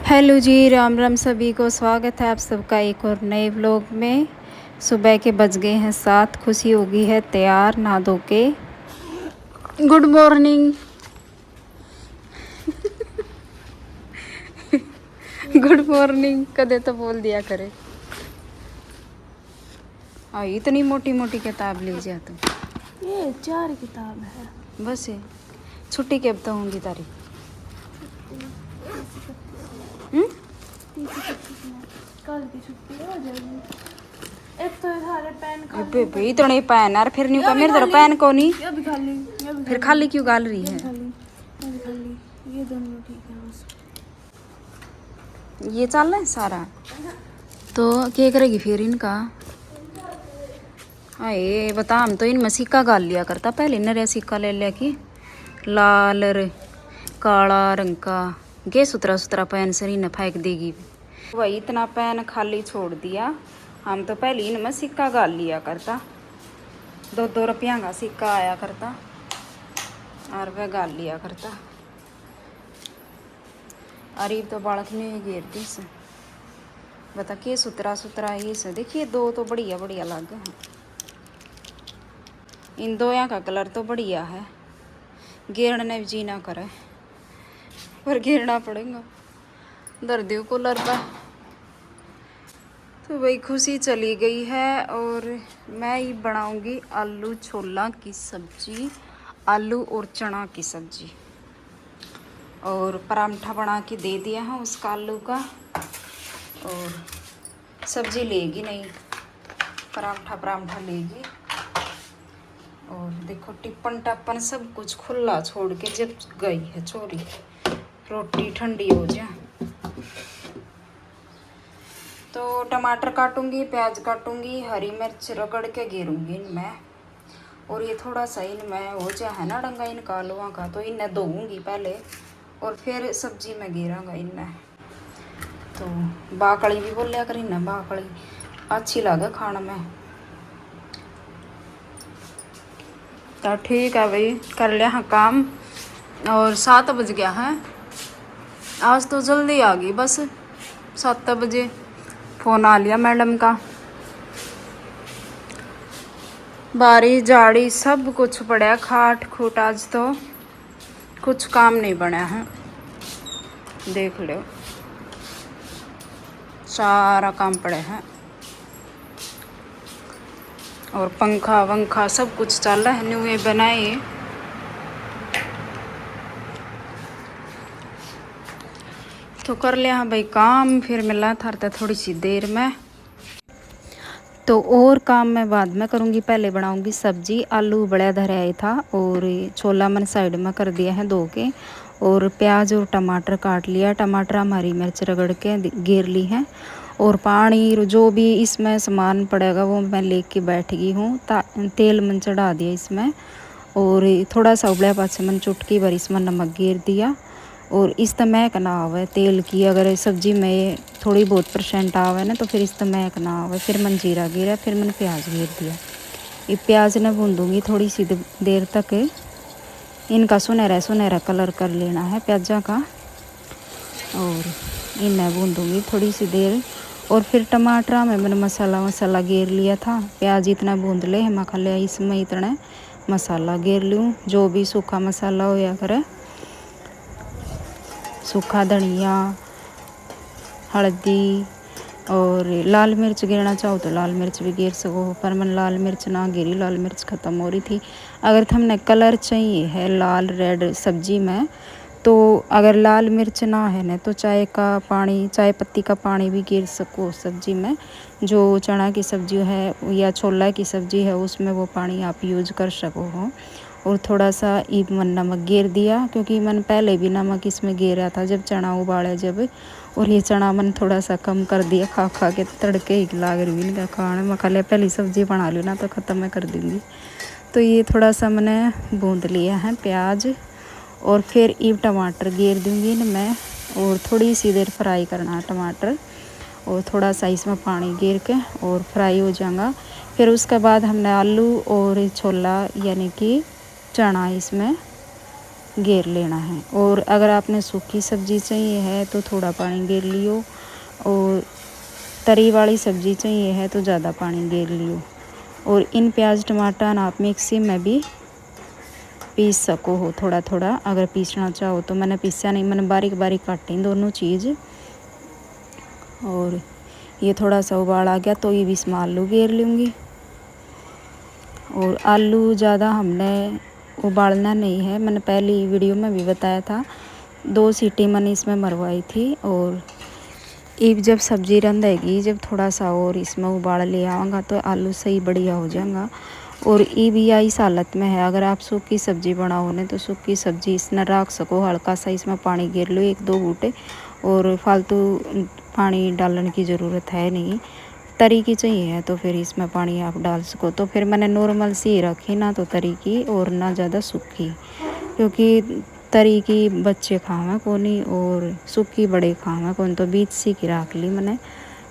Hello जी, राम राम सभी को। स्वागत है आप सबका एक और नए व्लॉग में। सुबह के बज गए हैं 7। खुशी हो गई है तैयार नहा धो के। Good morning. गुड मॉर्निंग कदे तो बोल दिया करे। इतनी मोटी मोटी किताब ले जा तुम। ये 4 किताब है बस है। छुट्टी कब तक होंगी तारी? कल की छुट्टी हो जाएगी। एक तो सारे पेन खाली इतने पेन यार, फिर नहीं का मेरे तरह पेन को नहीं। ये भी खाली, ये भी फिर खाली क्यों गाल रही है? खाली, ये भी खाली, ये दोनों ठीक है बस। ये चल रहा है सारा। तो क्या करेगी फिर इनका? ये बता, हम तो इनमें सिक्का गाल लिया करता पहले। नया सिक्का ले लिया कि लाल काला रंग का गे सुतरा सुतरा पेन से इन्हें फेंक देगी। वही इतना पेन खाली छोड़ दिया। हम तो पहले इनमें सिक्का गाल लिया करता। 2-2 रुपया का सिक्का आया करता और वह गाल लिया करता। अरे तो बालक ने घेर दी से बता के सुतरा सुतरा ये से। देखिए 2 तो बढ़िया बढ़िया लग हैं। इन 2 का कलर तो बढ़िया है। घेरने भी जी ना करे पर घेरना पड़ेगा। दर्दियों कूलर पर। तो वही खुशी चली गई है और मैं ही बनाऊंगी आलू छोला की सब्जी, आलू और चना की सब्जी। और परांठा बना के दे दिया है उसका आलू का। और सब्जी लेगी नहीं, परांठा लेगी। और देखो टिप्पन टप्पन सब कुछ खुला छोड़ के जब गई है छोरी। रोटी ठंडी हो जाए तो टमाटर काटूंगी, प्याज काटूंगी, हरी मिर्च रगड़ के घेरूंगी इनमें। और ये थोड़ा सा इनमें हो जाए है ना डंगा इनका आलुओं का, तो इन्हें धोऊंगी पहले और फिर सब्जी में घेरांगा इन्हें। तो बाकड़ी भी बोल लिया कर, इन्हें बाकड़ी अच्छी लगे खाने में। तो ठीक है भाई, कर लिया हाँ काम। और 7 बज गया है। आज तो जल्दी आ गई बस। 7 बजे फ़ोन आ लिया मैडम का। बारिश झाड़ी सब कुछ पड़ा खाट खूट। आज तो कुछ काम नहीं बना है, देख लो सारा काम पड़े है। और पंखा वंखा सब कुछ चल रहा है। न्यू बनाए तो कर लिया हाँ भाई काम। फिर मिला था थोड़ी सी देर में। तो और काम मैं बाद में करूँगी, पहले बनाऊँगी सब्जी। आलू बड़ा धरा आया था और छोला मैंने साइड में कर दिया है धो के। और प्याज और टमाटर काट लिया। टमाटर हरी मिर्च रगड़ के घेर ली है। और पानी जो भी इसमें सामान पड़ेगा वो मैं लेके बैठ गई हूँ। तेल मन चढ़ा दिया इसमें। और थोड़ा सा उबला पाछे मैंने चुटकी भर इसमें नमक घेर दिया। और इस महक ना आवे तेल की। अगर सब्जी में थोड़ी बहुत % आवे ना तो फिर इस महक ना आवे। फिर मैंने जीरा गिरा, फिर मैंने प्याज घेर दिया। ये प्याज ने भूनूंगी थोड़ी सी देर तक। इनका सुनहरा सुनहरा कलर कर लेना है प्याजा का। और इन्हें भूनूंगी थोड़ी सी देर। और फिर टमाटर में मैंने मसाला घेर लिया था। प्याज इतना भून ले मैं खा लिया, इसमें इतना मसाला घेर लूँ। जो भी सूखा मसाला होया करे, सूखा धनिया, हल्दी और लाल मिर्च गिरना चाहो तो लाल मिर्च भी गिर सको। पर मैंने लाल मिर्च ना गिरी, लाल मिर्च ख़त्म हो रही थी। अगर हमने कलर चाहिए है लाल रेड सब्जी में, तो अगर लाल मिर्च ना है ना तो चाय का पानी, चाय पत्ती का पानी भी गिर सको सब्जी में। जो चना की सब्जी है या छोला की सब्जी है उसमें वो पानी आप यूज कर सको हो। और थोड़ा सा ईब मन नमक घेर दिया, क्योंकि मैंने पहले भी नमक इसमें घेरा था जब चना उबाले जब। और ये चना मैंने थोड़ा सा कम कर दिया, खा खा के तड़के ही लाग रही इनका खाने में। खा लिया पहली सब्जी बना ली ना तो ख़त्म मैं कर दूँगी। तो ये थोड़ा सा मैंने भून लिया है प्याज। और फिर ईब टमाटर घेर दूँगी इनमें। और थोड़ी सी देर फ्राई करना है टमाटर। और थोड़ा सा इसमें पानी घेर के और फ्राई हो जाएगा। फिर उसके बाद हमने आलू और छोला यानी कि चना इसमें घेर लेना है। और अगर आपने सूखी सब्ज़ी चाहिए है तो थोड़ा पानी घेर लियो, और तरी वाली सब्ज़ी चाहिए है तो ज़्यादा पानी घेर लियो। और इन प्याज टमाटर आप मिक्सी में भी पीस सको हो थोड़ा थोड़ा, अगर पीसना चाहो तो। मैंने पीसा नहीं, मैंने बारीक बारीक काटी दोनों चीज़। और ये थोड़ा सा उबाल आ गया तो ये भी इसमें आलू घेर लूँगी। और आलू ज़्यादा हमने उबालना नहीं है, मैंने पहली वीडियो में भी बताया था। 2 सीटी मैंने इसमें मरवाई थी। और ये जब सब्ज़ी रंधेगी, जब थोड़ा सा और इसमें उबाल ले आऊँगा तो आलू सही बढ़िया हो जाएगा। और ये भी इस हालत में है, अगर आप सूखी सब्ज़ी बनाओ ना तो सूखी सब्ज़ी इसमें रख सको, हल्का सा इसमें पानी गिर लो 1-2 घूंटे, और फालतू पानी डालने की ज़रूरत है नहीं। तरी की चाहिए है तो फिर इसमें पानी आप डाल सको। तो फिर मैंने नॉर्मल सी रखी, ना तो तरी की और ना ज़्यादा सूखी, क्योंकि तरी की बच्चे खावे कोनी और सूखी बड़े खावे कौन, तो बीच सी की रख ली मैंने।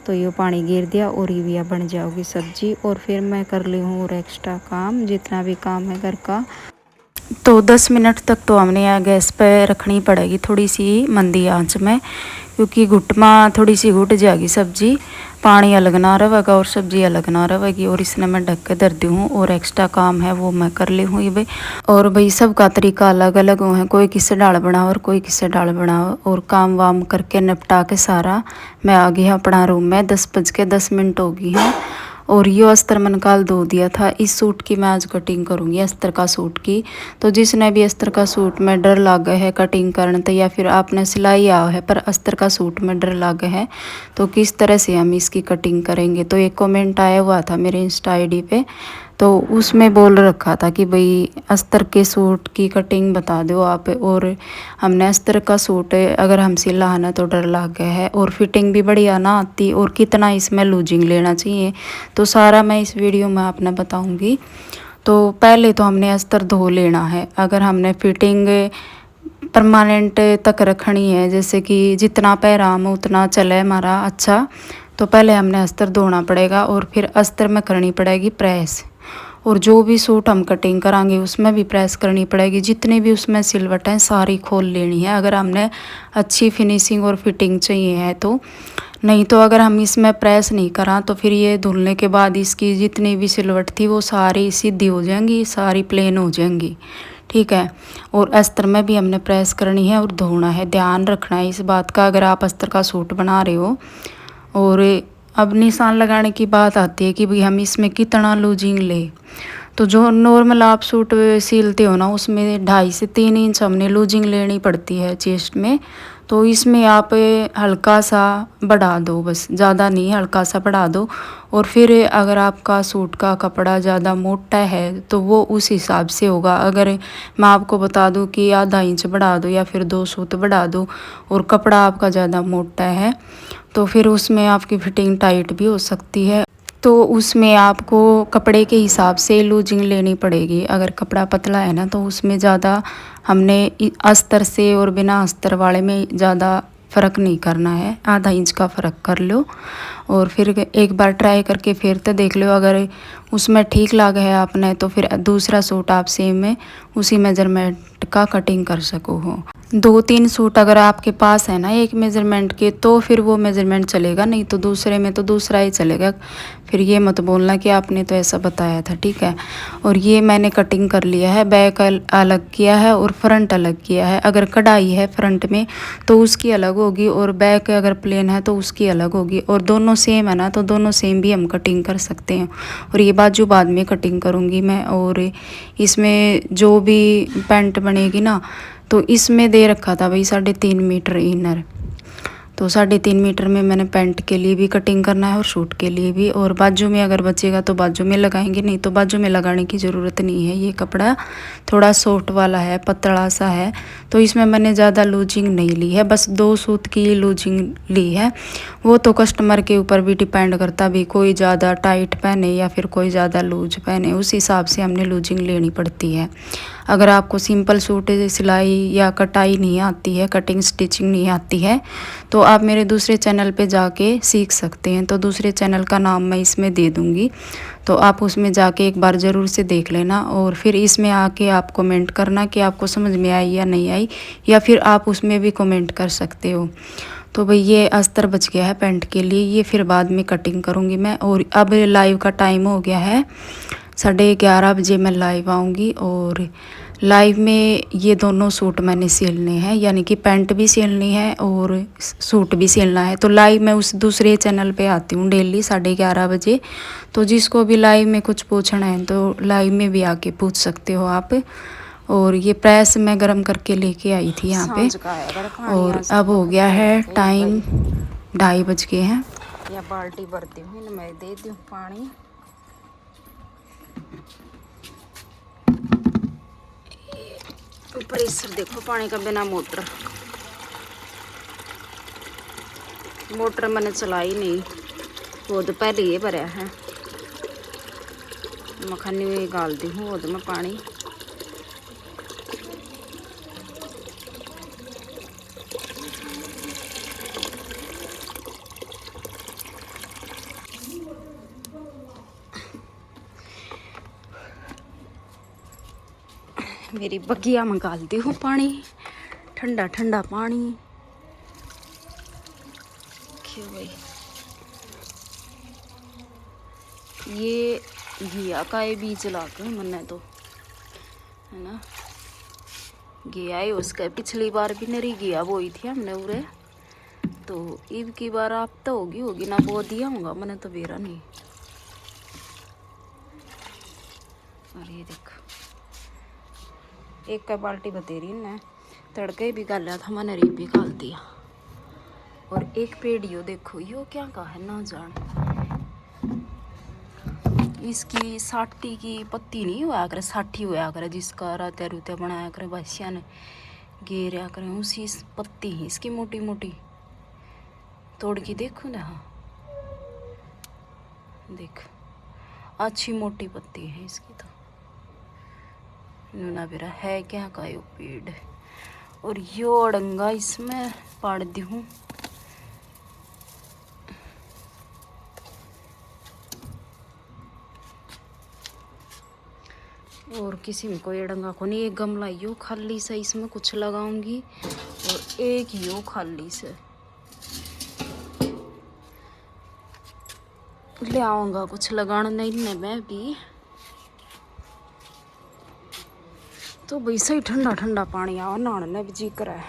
तो ये पानी गिर दिया और ये भी बन जाओगी सब्जी। और फिर मैं कर ली हूँ और एक्स्ट्रा काम, जितना भी काम है घर का। तो 10 मिनट तक तो हमने यहाँ गैस पे रखनी पड़ेगी थोड़ी सी मंदी आंच में, क्योंकि घुटमा थोड़ी सी घुट जाएगी सब्जी, पानी अलग ना रहेगा और सब्जी अलग ना रहेगी। और इसने मैं ढक के धर दी हूँ और एक्स्ट्रा काम है वो मैं कर ली हूँ ये भाई। और भाई सबका तरीका अलग अलग है, कोई किससे डाल बनाओ और कोई किससे डाल बनाओ। और काम वाम करके निपटा के सारा मैं आ गई अपना रूम में। 10:10 हो गई हैं। और ये अस्तर मैंने कल धो दिया था। इस सूट की मैं आज कटिंग करूँगी, अस्तर का सूट की। तो जिसने भी अस्तर का सूट में डर लागे है कटिंग करने तो, या फिर आपने सिलाई आओ है पर अस्तर का सूट में डर लागे है, तो किस तरह से हम इसकी कटिंग करेंगे। तो एक कमेंट आया हुआ था मेरे इंस्टा आईडी पे, तो उसमें बोल रखा था कि भाई अस्तर के सूट की कटिंग बता दो आप। और हमने अस्तर का सूट अगर हम सिला है ना तो डर लग गया है, और फिटिंग भी बढ़िया ना आती, और कितना इसमें लूजिंग लेना चाहिए तो सारा मैं इस वीडियो में आपने बताऊंगी। तो पहले तो हमने अस्तर धो लेना है। अगर हमने फिटिंग परमानेंट तक रखनी है, जैसे कि जितना पैराम उतना चले हमारा अच्छा, तो पहले हमने अस्तर धोना पड़ेगा और फिर अस्तर में करनी पड़ेगी प्रेस। और जो भी सूट हम कटिंग कराएंगे उसमें भी प्रेस करनी पड़ेगी, जितनी भी उसमें सिलवट है सारी खोल लेनी है, अगर हमने अच्छी फिनिशिंग और फिटिंग चाहिए है तो। नहीं तो अगर हम इसमें प्रेस नहीं करा तो फिर ये धुलने के बाद इसकी जितनी भी सिलवट थी वो सारी सीधी हो जाएंगी, सारी प्लेन हो जाएंगी, ठीक है। और अस्तर में भी हमने प्रेस करनी है और धोना है, ध्यान रखना है इस बात का अगर आप अस्तर का सूट बना रहे हो। और अब निशान लगाने की बात आती है कि भाई हम इसमें कितना लूजिंग ले। तो जो नॉर्मल आप सूट सिलते हो ना उसमें 2.5 से 3 इंच हमने लूजिंग लेनी पड़ती है चेस्ट में। तो इसमें आप हल्का सा बढ़ा दो, बस ज़्यादा नहीं, हल्का सा बढ़ा दो। और फिर अगर आपका सूट का कपड़ा ज़्यादा मोटा है तो वो उस हिसाब से होगा। अगर मैं आपको बता दूं कि आधा इंच बढ़ा दो या फिर 2 सूत बढ़ा दो और कपड़ा आपका ज़्यादा मोटा है तो फिर उसमें आपकी फिटिंग टाइट भी हो सकती है। तो उसमें आपको कपड़े के हिसाब से लूजिंग लेनी पड़ेगी। अगर कपड़ा पतला है ना तो उसमें ज़्यादा हमने अस्तर से और बिना अस्तर वाले में ज़्यादा फ़र्क नहीं करना है, आधा इंच का फ़र्क कर लो। और फिर एक बार ट्राई करके फिर तो देख लो, अगर उसमें ठीक लगा है आपने तो फिर दूसरा सूट आप सेम में उसी मेजरमेंट का कटिंग कर सको हो। 2-3 सूट अगर आपके पास है ना एक मेज़रमेंट के तो फिर वो मेज़रमेंट चलेगा, नहीं तो दूसरे में तो दूसरा ही चलेगा। फिर ये मत बोलना कि आपने तो ऐसा बताया था, ठीक है। और ये मैंने कटिंग कर लिया है, बैक अलग किया है और फ्रंट अलग किया है। अगर कढ़ाई है फ्रंट में तो उसकी अलग होगी और बैक अगर प्लेन है तो उसकी अलग होगी। और दोनों सेम है ना तो दोनों सेम भी हम कटिंग कर सकते हैं। और ये बाजू बाद में कटिंग करूँगी मैं। और इसमें जो भी पैंट बनेगी ना तो इसमें दे रखा था भाई 3.5 मीटर इनर, तो 3.5 मीटर में मैंने पैंट के लिए भी कटिंग करना है और सूट के लिए भी। और बाजू में अगर बचेगा तो बाजू में लगाएंगे, नहीं तो बाजू में लगाने की ज़रूरत नहीं है। ये कपड़ा थोड़ा सॉफ्ट वाला है, पतला सा है, तो इसमें मैंने ज़्यादा लूजिंग नहीं ली है, बस 2 सूत की लूजिंग ली है। वो तो कस्टमर के ऊपर भी डिपेंड करता, भी कोई ज़्यादा टाइट पहने या फिर कोई ज़्यादा लूज पहने, उस हिसाब से हमने लूजिंग लेनी पड़ती है। अगर आपको सिंपल सूट सिलाई या कटाई नहीं आती है, कटिंग स्टिचिंग नहीं आती है, तो आप मेरे दूसरे चैनल पे जाके सीख सकते हैं। तो दूसरे चैनल का नाम मैं इसमें दे दूँगी, तो आप उसमें जाके एक बार ज़रूर से देख लेना। और फिर इसमें आके आप कमेंट करना कि आपको समझ में आई या नहीं आई, या फिर आप उसमें भी कमेंट कर सकते हो। तो भाई ये अस्तर बच गया है पैंट के लिए, ये फिर बाद में कटिंग करूँगी मैं। और अब लाइव का टाइम हो गया है, 11:30 बजे मैं लाइव आऊँगी। और लाइव में ये दोनों सूट मैंने सिलने हैं, यानी कि पैंट भी सिलनी है और सूट भी सिलना है। तो लाइव मैं उस दूसरे चैनल पे आती हूँ डेली 11:30 बजे। तो जिसको भी लाइव में कुछ पूछना है तो लाइव में भी आके पूछ सकते हो आप। और ये प्रेस मैं गरम करके लेके आई थी यहाँ पे। और अब हो गया है टाइम 2:30 बज गए हैं। या बाल्टी भरती हूँ, मैं दे दूँ पानी। प्रेशर देखो पानी का, बिना मोटर मैंने चलाई नहीं, वो तो पहले ही भरा है। मखानी में डाल दी हूँ वो तो मैं पानी। मेरी बगिया में डालती हूँ पानी, ठंडा ठंडा पानी। क्यों भाई, ये घिया का ये बीज लाते हैं मैंने तो, है ना। घिया है उसका, पिछली बार भी नरी घिया बोई थी हमने उरे, तो ईब की बार आप तो होगी ना, बो दिया होगा मैंने तो बेरा नहीं। और ये देखो एक का बाल्टी बतेरी ने तड़के भी गाला था, मैंने रीब भी गाल दिया। और एक पेड़ियो देखो, यो क्या का है ना जान, इसकी साठी की पत्ती नहीं हुआ करे, साठी हुआ करे जिसका रात्या रूत्या बनाया करे बासिया ने घेरा करे, उसी पत्ती ही इसकी मोटी मोटी तोड़ के देखो ना। हाँ देख, अच्छी मोटी पत्ती है इसकी तो। नूना बेरा है क्या का यो पेड़। और यो अड़ंगा इसमें पाड़ दी हूँ। और किसी में कोई अड़ंगा को नहीं, एक गमला यो खाली से इसमें कुछ लगाऊंगी, और एक यो खाली से ले आऊंगा कुछ लगाने नहीं मैं भी। तो भाई सही ठंडा ठंडा पानी आवा नहाने भी जी कर है।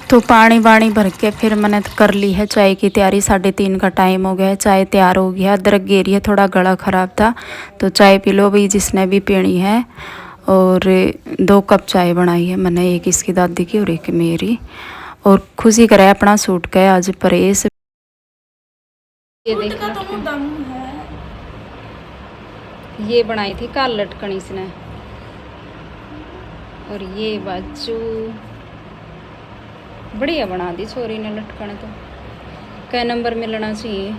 तो पानी वाणी भर के फिर मैंने कर ली है चाय की तैयारी। 3:30 का टाइम हो गया है, चाय तैयार हो गया। अदरक गेरी है, थोड़ा गला ख़राब था तो चाय पी लो भाई जिसने भी पीनी है। और 2 कप चाय बनाई है मैंने, एक इसकी दादी की और एक मेरी। और खुशी करे अपना सूट का आज परेश। ये देखना तो दम है, ये बनाई थी काल लटकन इसने। और ये बाजू बढ़िया बना दी छोरी ने लटकन। तो कै नंबर मिलना चाहिए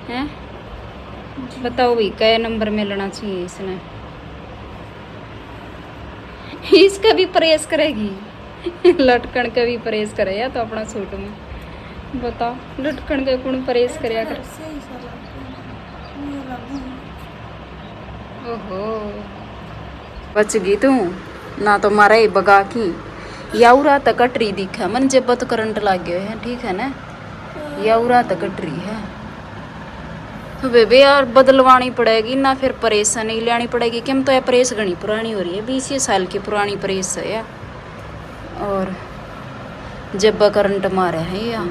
हैं, बताओ भाई कै नंबर मिलना चाहिए इसने। इसका भी प्रेस करेगी लटकन का भी प्रेस करे या तो अपना सूट में बताओ, लटकन के कौन प्रेस करया कर। ओहो बच गई तू ना, तो मारा ही बगा की याउरा तक कटरी दिखा मन जब तो करंट लग गए है, ठीक है ना। याउरा तक कटरी है तो बेबे यार बदलवानी पड़ेगी ना, फिर प्रेस नहीं लेनी पड़ेगी। क्यों तो यह प्रेस घनी पुरानी हो रही है, 20 साल की पुरानी प्रेस है यार। और जब करंट मारे है या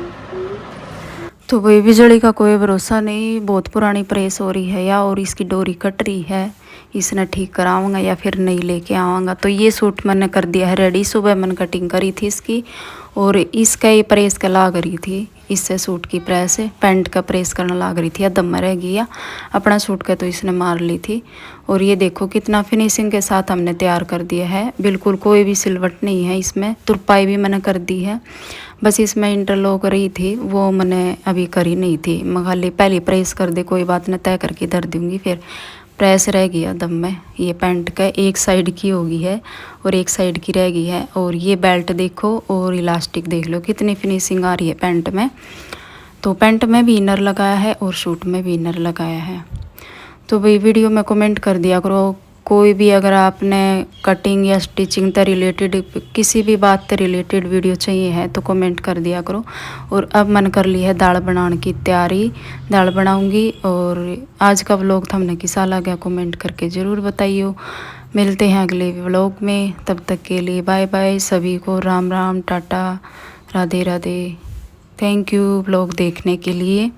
तो भाई बिजली का कोई भरोसा नहीं, बहुत पुरानी प्रेस हो रही है या। और इसकी डोरी कट रही है, इसने ठीक कराऊंगा या फिर नहीं लेके आऊँगा। तो ये सूट मैंने कर दिया है रेडी, सुबह मैंने कटिंग करी थी इसकी। और इसका ये प्रेस का लाग रही थी, इससे सूट की प्रेस है, पैंट का प्रेस करना लाग रही थी, दम में रह गया। अपना सूट का तो इसने मार ली थी। और ये देखो कितना फिनिशिंग के साथ हमने तैयार कर दिया है, बिल्कुल कोई भी सिलवट नहीं है इसमें। तुरपाई भी मैंने कर दी है, बस इसमें इंटरलॉक रही थी वो मैंने अभी करी नहीं थी। मैं खाली पहले प्रेस कर दे, कोई बात नहीं, तय करके धर दूँगी फिर प्रेस रह गया दम में। ये पैंट का एक साइड की होगी है और एक साइड की रह गई है। और ये बेल्ट देखो और इलास्टिक देख लो कितनी फिनिशिंग आ रही है पैंट में। तो पैंट में भी इनर लगाया है और सूट में भी इनर लगाया है। तो भाई वीडियो में कमेंट कर दिया करो, कोई भी अगर आपने कटिंग या स्टिचिंग से रिलेटेड किसी भी बात से रिलेटेड वीडियो चाहिए है तो कमेंट कर दिया करो। और अब मन कर ली है दाल बनाने की तैयारी, दाल बनाऊंगी। और आज का व्लॉग हमने किसा लगा कमेंट करके ज़रूर बताइए। मिलते हैं अगले व्लॉग में, तब तक के लिए बाय बाय। सभी को Ram Ram, tata, Radhe Radhe. Thank you vlog देखने के लिए।